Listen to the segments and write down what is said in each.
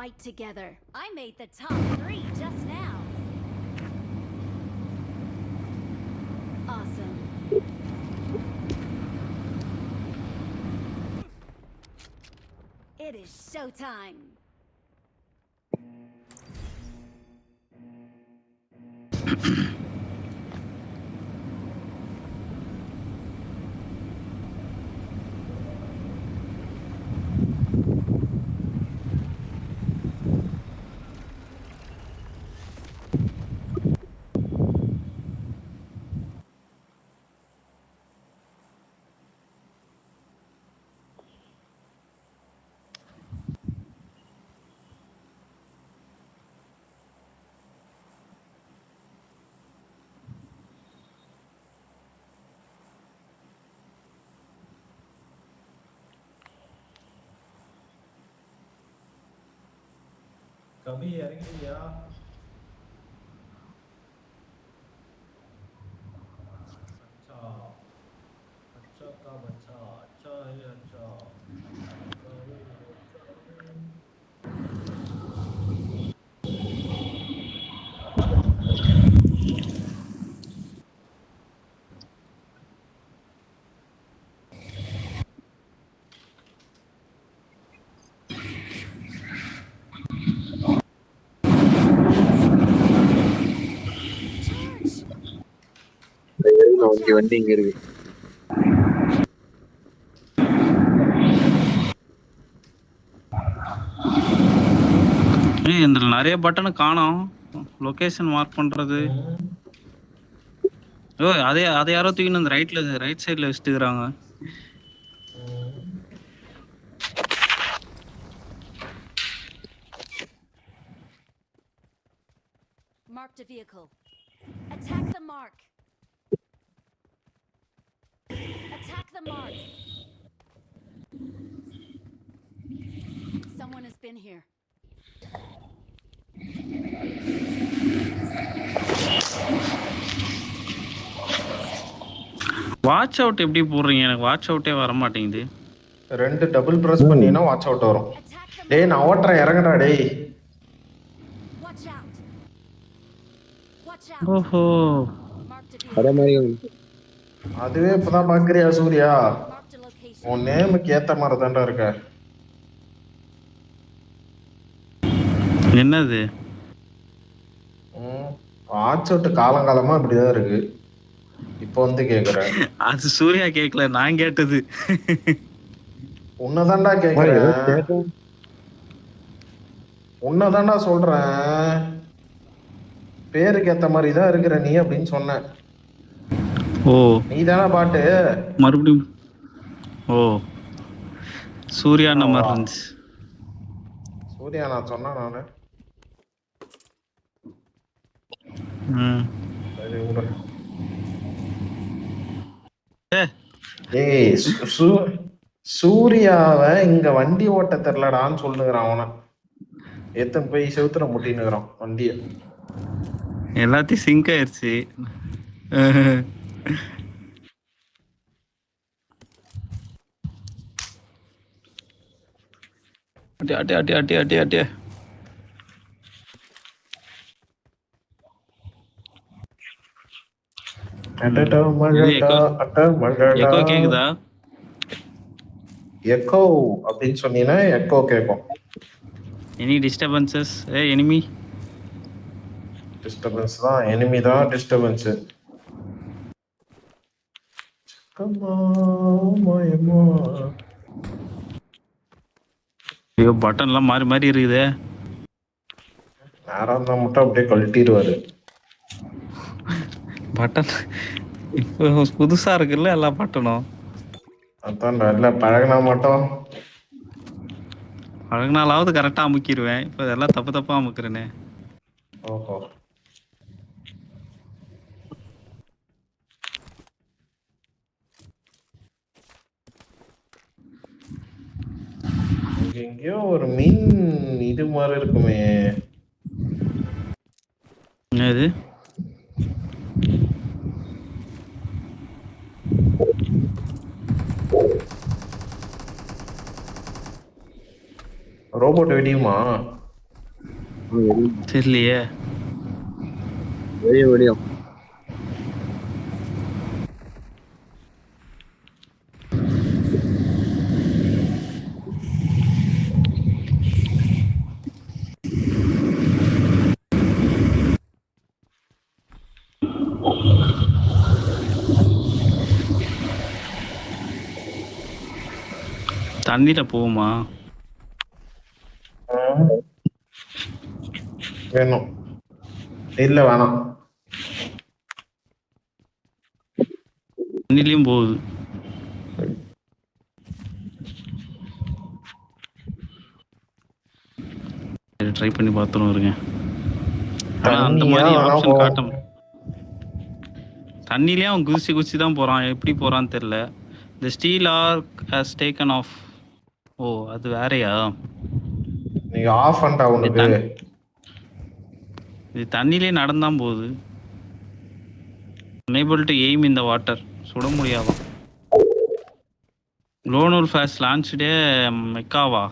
fight together. I made the top 3 just now. Awesome. It is showtime. कभी இறங்கியா अच्छा अच्छा का बच्चा अच्छा है अच्छा Charge. வண்டி வண்டி இங்க இருக்கு. இதுல நிறைய பட்டன் காணோம். லொகேஷன் மார்க் பண்றது. ஓ அதே அதை யாரோ தூக்கின்னு அந்த ரைட் சைடுல வச்சுட்டுக்கிறாங்க. Marked a vehicle. Attack the mark. Attack the mark. Someone has been here. Watch out எப்படி போடுறீங்க? எனக்கு வாட்ச் அவுட்டே வர மாட்டேங்குது. ரெண்டு டபுள் பிரஸ் பண்ணினா வாட்ச் அவுட் வரும். Attack the டேய் mark. நான் ஓட்றேன் இறங்கடா டேய். Watch out. Watch out. ஓஹோ Marked a அட vehicle. மாதிரி அதுவே இப்பதான் பாக்குறியா சூர்யா? Marked a location. உன் நேமுக்கு ஏத்த மாதிரி தான்டா இருக்க. என்னது? வாட்ச் அவுட் காலங்காலமா இப்படிதான் இருக்கு. இப்போ வந்து கேக்குறேன். அது சூர்யா கேட்கல, நான் கேட்டது. உன்னதான்டா கேக்குறேன். உன்னதான்டா சொல்றேன். பேருக்கு ஏத்த மாதிரி தான் இருக்கிற நீ அப்படின்னு சொன்ன. ஓ நீ தானே பாட்டு. மறுபடியும் ஓ சூர்யா நம்பர் இருந்துச்சு. சூர்யா நான் சொன்னேன் நானு. சரி விடு. ஏய் சூர்யாவை இங்க வண்டி ஓட்ட தெரியலடான்னு சொல்லுங்கிறான். அவனை எத்தனை போய் செவுத்துல முட்டினுக்கிறான் வண்டிய. எல்லாத்தையும் சிங்க் ஆயிருச்சு. அட்டி அட்டி அட்டி அட்டி அட்டி அட்டி எக்கோ கேக்குதா? எக்கோ அப்படின்னு சொன்னீங்கன்னா எக்கோ கேட்கும். Any disturbances? எனிமி டிஸ்டர்பன்ஸ் தான். எனிமி தான் டிஸ்டர்பன்ஸ். ஐயோ பட்டன்லாம் மாறி மாறி இருக்குது. நேரம் தான் மட்டும் அப்படியே கழட்டிடுவாரு பட்டன். இப்போ புதுசா இருக்குல்ல எல்லா பட்டனும். அதான் இல்ல பழகினா மட்டும் பழகினாலாவது கரெக்டா அமுக்கிடுவேன். இப்போ இதெல்லாம் தப்பு தப்பா அமுக்குறேனே. ஓஹோ எங்கேயோ ஒரு மீன் இது மாதிரி இருக்குமே. என்னது? ரோபோட் வெடியுமா? தெரியலையே. வெடியும். தண்ணியில போகுமா? வேணும் இல்ல வேணாம். தண்ணிலையும் போகுது. ட்ரை பண்ணி பார்த்துருவோம் இருங்க. ஆனா அந்த தண்ணியா மாதிரி வேணா ஆப்ஷன் போகும். காட்டும். தண்ணிலே அவன் குதிச்சு குதிச்சு தான் போறான். எப்படி போறான்னு தெரியல. The steel arc has taken off. ஓ அது வேறயா? நீங்க ஆஃப் பண்ணிட்டா உனக்கு இது தண்ணிலே நடந்தான் போகுது. unable to aim in the water. சுட முடியாதா? Lone Wolf has launched a மெக்காவா?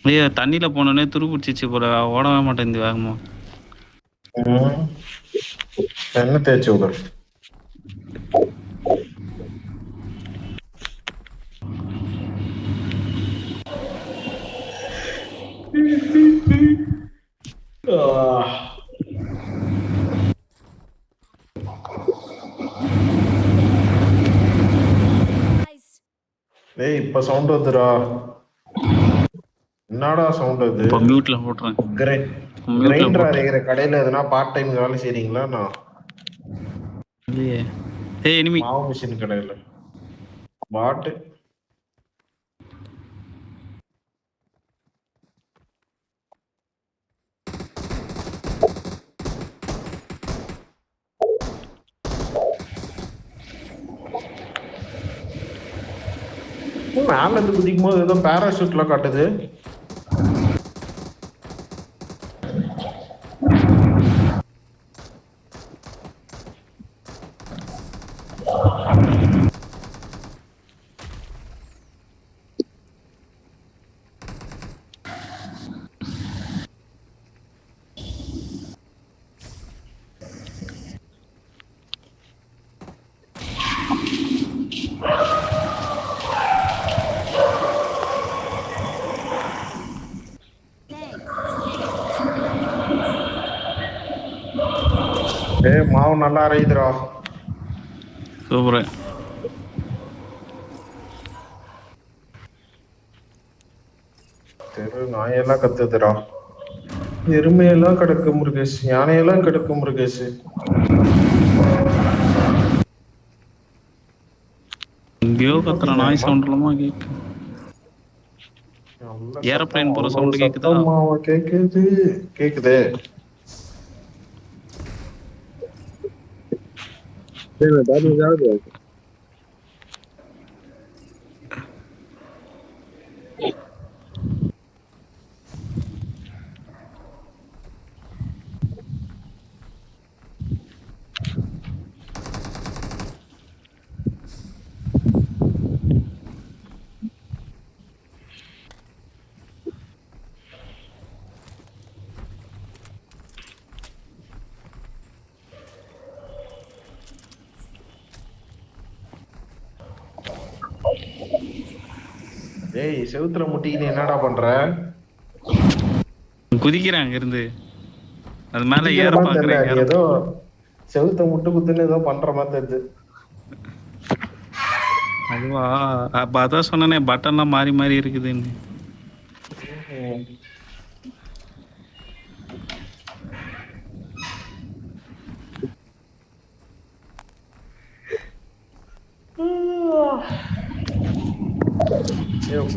ஐயா தண்ணியில போனோடனே துருப்பிடிச்சிச்சு போல. ஓடவே மாட்டேங்குது வேகமா. என்ன தேய்ச்சி விடு. ஏய் இப்ப சவுண்ட் வந்துடா. என்னடா சவுண்ட் அது? இப்போ மியூட்ல போட்றேன். கிரைண்டர் அரைக்கிற கடையில எதுனா பார்ட் டைம் வேலை செய்றீங்களா? நான் இல்லையே. ஏய் எனிமி. மாவு மிஷின் கடையில பாட்டு. மேல இருந்து குதிக்கும் போது ஏதோ பேராஷூட்ல காட்டுது. ஏய் மாவு நல்லா அரையுதுடா. சூப்பர். தெரு நாயெல்லாம் கத்துதுடா. எருமையெல்லாம் கிடக்கு முருகேஷ். யானையெல்லாம் கிடக்கு முருகேஷ். எங்கேயோ கத்துற நாய் சவுண்ட்லமா கேக்கு. ஏரோப்ளேன் போற சவுண்ட் கேக்குதா? கேக்குது கேக்குது. ஏய் செவுத்துல முட்டின்னு என்னடா பண்ற? குதிக்கிறேன் அங்க இருந்து. அது மேல ஏற பாக்குறேன். ஏதோ செவுத்த முட்டு குத்துன்னு ஏதோ பண்ற மாதிரி தெரியுது. அதுவா? அப்ப அதான் சொன்னனே பட்டன்லாம் மாறி மாறி இருக்குதுன்னு.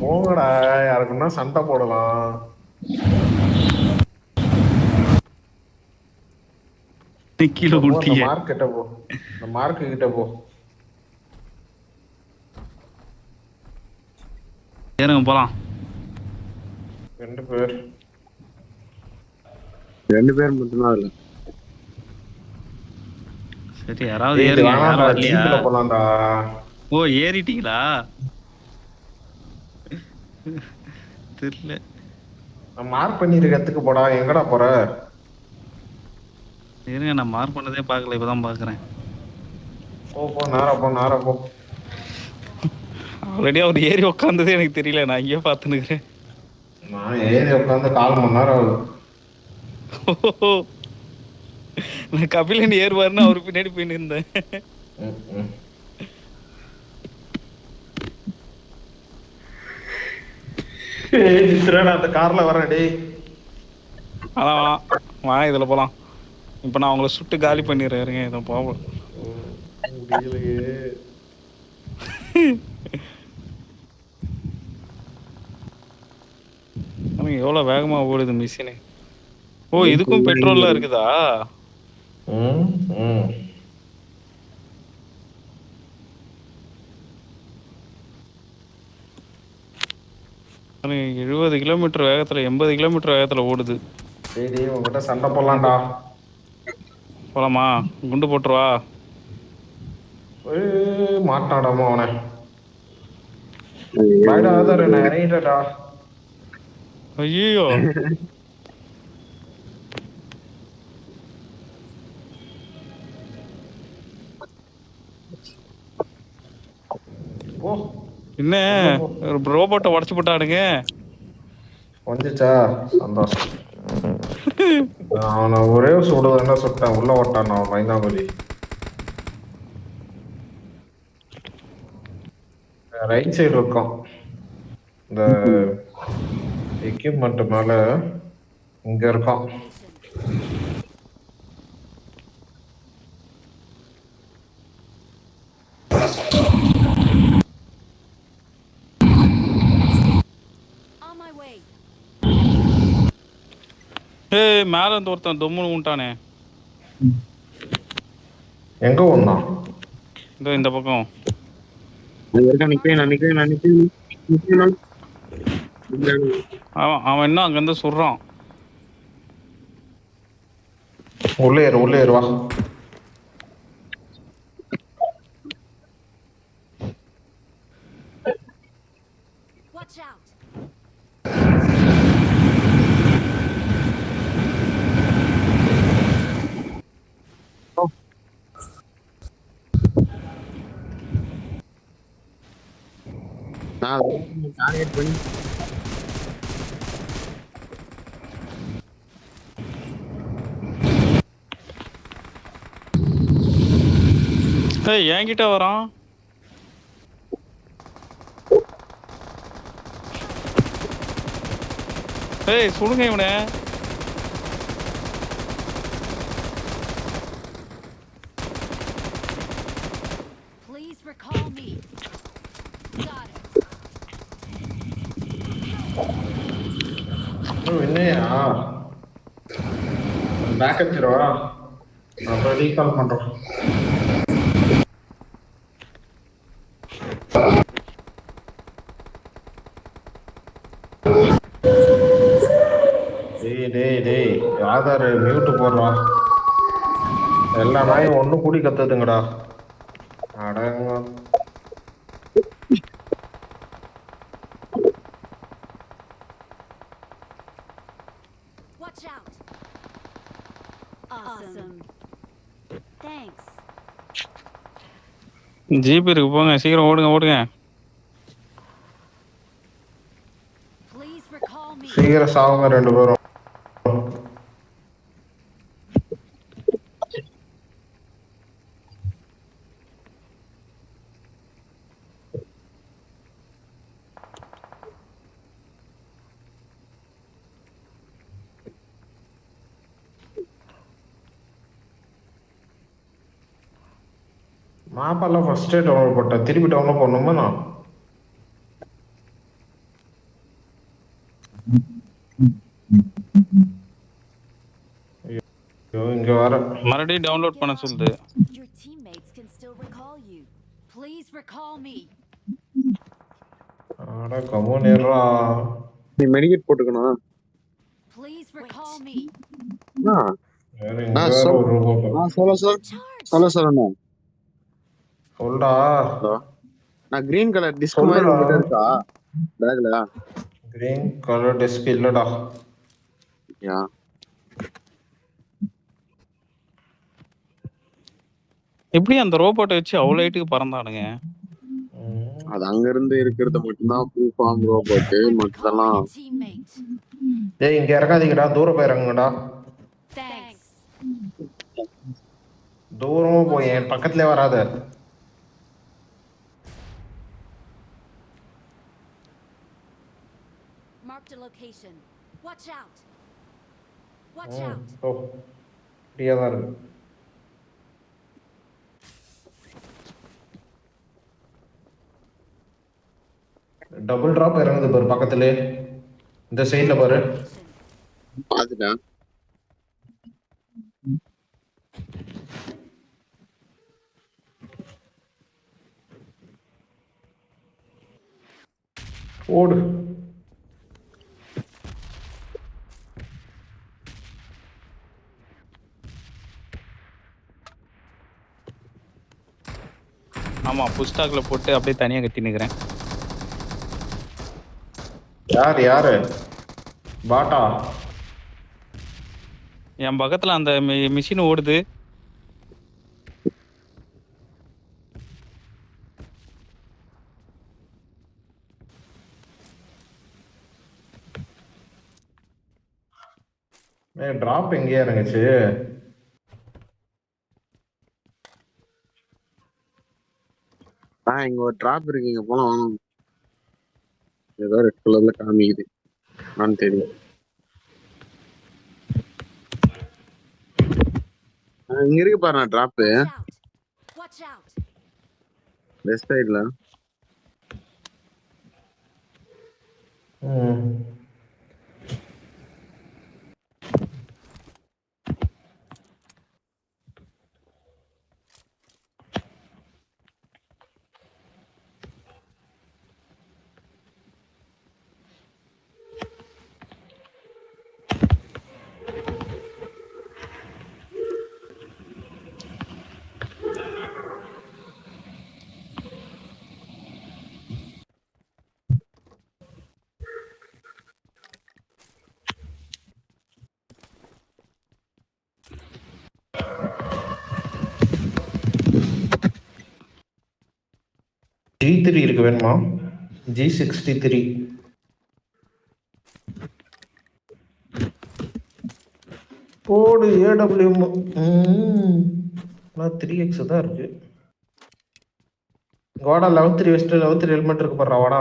போங்கடா, யாருக்குன்னா சண்டை போடலாம். கீழே ஊட்டிய மார்க் கிட்ட போ. இந்த மார்க் கிட்ட போ. ஏறுங்க போலாம். ரெண்டு பேர் மட்டும்தான் இல்ல. சரி யாராவது இது ஏறுங்க. வேணாம்டா, யாரும் வரலையா? ஜீப்ல போலாம்டா. ஓ ஏறிட்டீங்களா? தெரியல. நான் மார்க் பண்ணிருக்க இடத்துக்கு போடா. எங்கடா போற? இருங்க நான் மார்க் பண்ணதே பார்க்கல, இப்பதான் பார்க்குறேன். போ நேரா போ. ஆல்ரெடி அவர் ஏறி உட்காந்ததே எனக்கு தெரியல, நான் இங்கேயே பார்த்துன்னுக்கிறேன். நான் ஏறி உட்காந்து 4 மணி நேரம் ஆகுது. நான் கபிலன் ஏறுவாருன்னு அவரு பின்னாடி போய் நின்றேன். அந்த கார்ல வரேன் டேய். அதான் வா இதுல போலாம். இப்ப நான் அவங்கள சுட்டு காலி பண்ணிடுறேன். இதை போவோம். எவ்வளவு வேகமா ஓடுது மிஷினு. ஓ இதுக்கும் பெட்ரோல்லாம் இருக்குதா? அது 70 கிலோமீட்டர் வேகத்துல 80 கிலோமீட்டர் வேகத்துல ஓடுது. சரி உங்ககிட்ட சண்டை போடலாம்டா. போலாமா? குண்டு போட்டுருவா. மாட்டாடாமா அவனை. பயடாதாரு நான் இறங்கிட்டா. ஐயோ என்ன ரோபோட்டை உடச்சு போட்டானுங்க. வந்துச்சா சந்தோஷம். அவனை ஒரே சுடுவதுன்னா சுட்டேன். உள்ள ஓட்டான் அவன் மைந்தாங்குழி. ரைட் சைடு இருக்கும் இந்த எக்யூப்மெண்ட் மேல. இங்க இருக்கும். ஏய் மேல இருந்து ஒருத்தன் தொம்முன்னு உண்டானே. எங்க ஒண்ணான்? இந்த பக்கம். அவன் இன்னும் அங்க இருந்து சுடுறான். உள்ளே ஏறுவா. Watch out. டார்கெட் பண்ணி ஏய் என்கிட்ட வரான். ஏய் சுடுங்க இவனை. Please recall me. Got it. என்னையா பேக் அடிச்சிருவா. அப்புறம் ரீகால் பண்றோம். டேய் ஆதார் மியூட் போடுறான். எல்லா நாயும் ஒண்ணு கூடி கத்துதுங்கடா. அடங்க Watch out. Awesome. Thanks. GB இருக்கு போங்க, சீக்கிரம் ஓடுங்க. Please recall me. சீக்கிரம் சாவுங்க 2 பேரும். மாப்பெல்லாம் ஃபர்ஸ்டே டவுன்லோட் போட்டேன். திருப்பி டவுன்லோட் பண்ணணுமா நான்? இங்க வர மறுபடியும் டவுன்லோட் பண்ண சொல்லுது. Your teammates can still recall you. Please recall me. அட கமோனேரா. நீ மெடிக்கேட் போட்டுக்கணும். Please recall me. நான் சொல்ல சார் சொல்லணும். சொல்டா. ஹலோ, நான் கிரீன் கலர் டிஸ்க் மாதிரி சொல்லுடா. உங்ககிட்ட இருக்கா பேக்ல? கிரீன் கலர் டெஸ்க் இல்லடா. யா, எப்படி அந்த ரோபோட்டை வச்சு அவ்வளோ ஹைட்டுக்கு பறந்தானுங்க? அது அங்க இருந்து இருக்கிறது மட்டும்தான் ஃபுல் ஃபார்ம் ரோபோட். I'm மத்ததெல்லாம் recalling a teammate. டேய் இங்க இறங்காதீங்கடா, தூரம் போய் இறங்குங்கடா. Thanks. தூரமா போய் என் பக்கத்துலயே வராத. Marked a location. Watch out. Watch ம், out. ஓ ஃப்ரீயா தான் இருக்கு. டபுள் டிராப் இறங்குது பாரு பக்கத்துலயே, இந்த சைடுல பாரு. Location. பார்த்துட்டேன். ஓடு. ஆமா, புஸ்டாக்ல போட்டு அப்படியே தனியா கட்டி நிக்கிறேன். யாரு பாட்டா? என் பக்கத்துல அந்த மிஷின் ஓடுது. டிராப் எங்கேயா இறங்குச்சு? இங்க ஒரு டிராப் இருக்கு, இங்க போலாம் வாங்க. ஏதோ ரெட் கலர்ல காமிக்குது, நான் தெரியும். இங்க இருக்கு பாரு drop, Watch out. Watch out. Left சைடுல. ம், G3 இருக்கு வேணுமா? G63. போடு AWM. நான் 3x தான் இருக்கு. வாடா, லெவல் 3 வெஸ்ட், லெவல் 3 ஹெல்மெட் இருக்கு பாரு வாடா.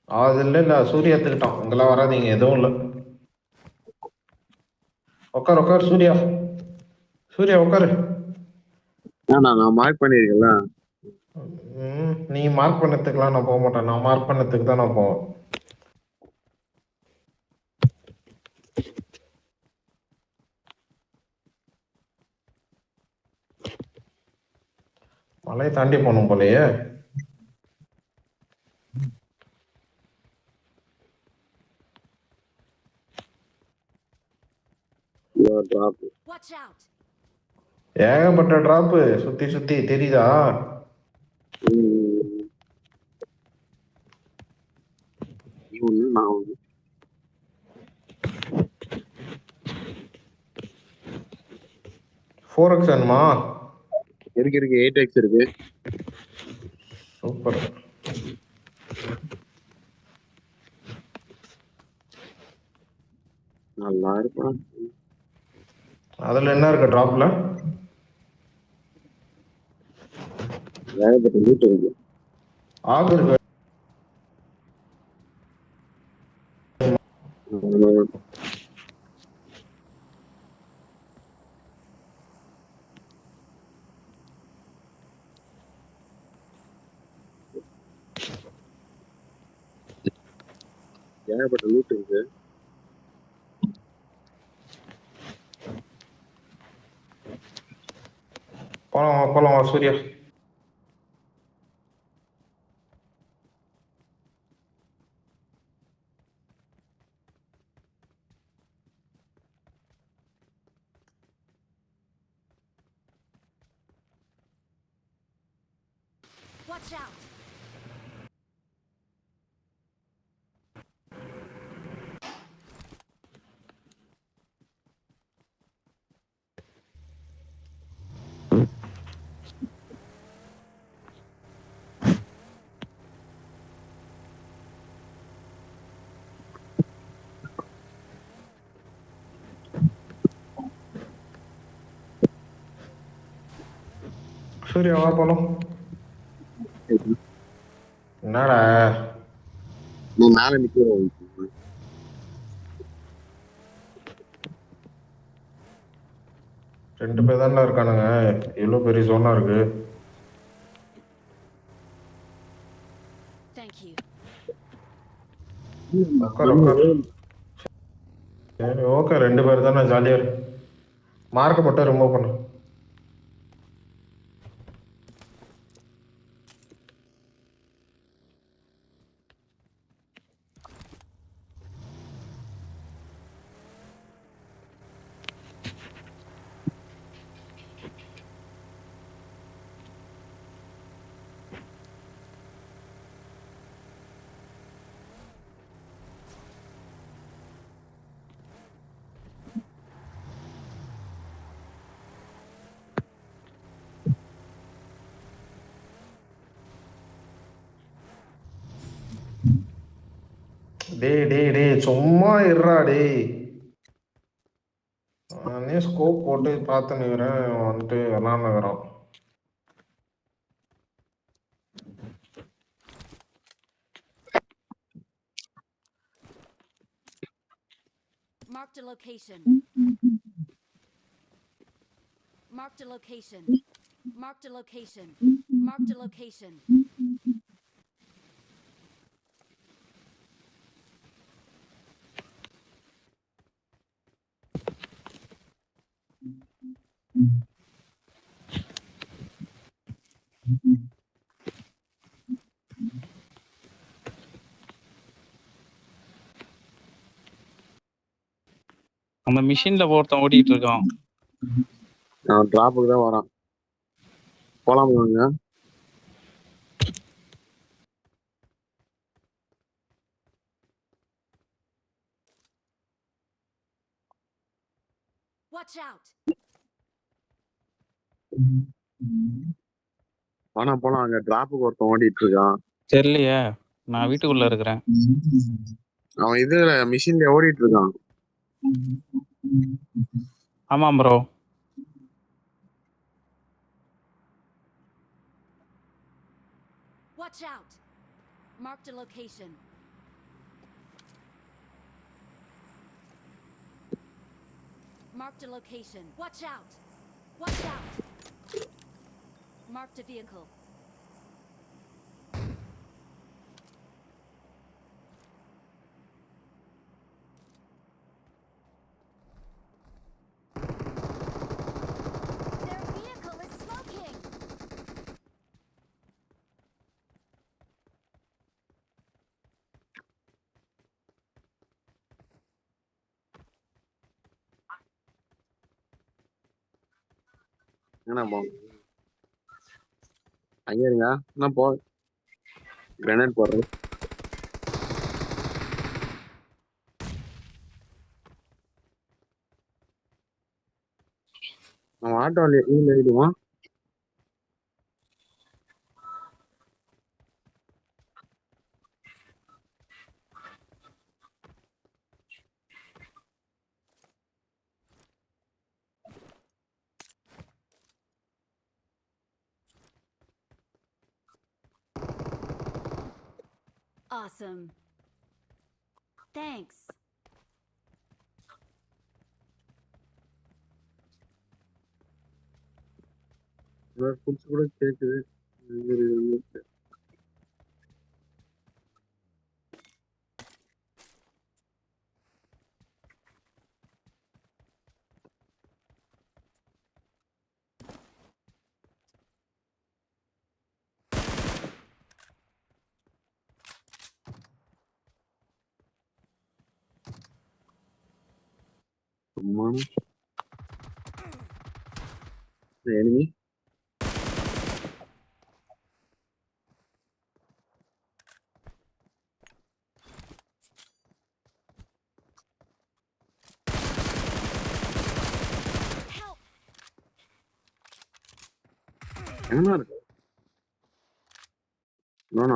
அது இல்ல சூர்யா எடுத்துக்கிட்டான். இங்கெல்லாம் வராதீங்க, எதுவும் இல்லை. உட்கார் சூர்யா. சூர்யா உட்காரு. நான் மார்க் பண்ணிருக்கேன்ல. நீ மார்க் பண்ணதுக்குலாம் நான் போக மாட்டேன். நான் மார்க் பண்ணதுக்கு தான் நான் போவேன். மலையை தாண்டி போகணும் போலயே. Drop Watch out. ஏகப்பட்ட டிராப்பு சுத்தி சுத்தி தெரியுதா? ஒண்ணு நான் ஒண்ணு. 4x வேணுமா? இருக்கு 8x இருக்கு. சூப்பர். நல்லா இருப்பான். அதுல என்ன இருக்கு டிராப்ல? ஏகப்பட்ட லூட் இருக்கு. ஆகு இருக்கு. ஏகப்பட்ட லூட் இருக்கு. போலாம் சூர்யா. Watch out! சூர்யா வா போலாம். என்னடா நீ மேல நிக்கிறோம். 2 பேர் தான்டா இருக்கானுங்க. எவ்வளவு பெரிய ஜோனா இருக்கு. Thank you. உட்கார் உட்கார். சரி ஓகே 2 பேர் தானே ஜாலியா இருக்கு. மார்க்கை மட்டும் ரிமூவ் பண்ணு. டேய் டேய் டேய் சும்மா இருடா டேய். நானே ஸ்கோப் போட்டு பார்த்து நிக்கிறேன் வந்துட்டு விளாண்டுக்கிறோம். Marked a location. Marked a location. Marked a location. Marked a location. அந்த மிஷின்ல ஒருத்தன் ஓடிட்டு இருக்கான். அவன் டிராப்புக்கு தான் வரான். போலாமாங்க? Watch out! போலாம் அங்க டிராப்புக்கு ஒருத்தன் ஓடிட்டு இருக்கான். தெரியலையே, நான் வீட்டுக்குள்ள இருக்கிறேன். அவன் இதுல மிஷின்ல ஓடிட்டு இருக்கான். ஆமாம் bro. Watch out! Marked a location. Marked a location. Watch out! Watch out! Marked a vehicle. Their vehicle is smoking! என்ன போ அங்க இருங்க. என்ன போ கிரனேட் போடுறது. அவன் ஆட்டோல எழுதிடுவான். Awesome. Thanks. புதுசு கூட கேக்குது. The enemy. என்ன இருக்கு நான்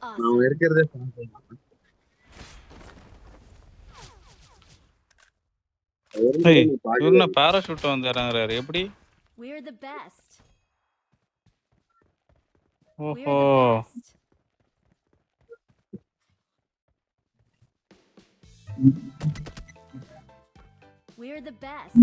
Awesome. இருக்கிறதே ஏய் இவருன்னா பேராஷூட் வந்து இறங்குறாரு எப்படி? We're the best. We're ஓஹோ the best. We're the best.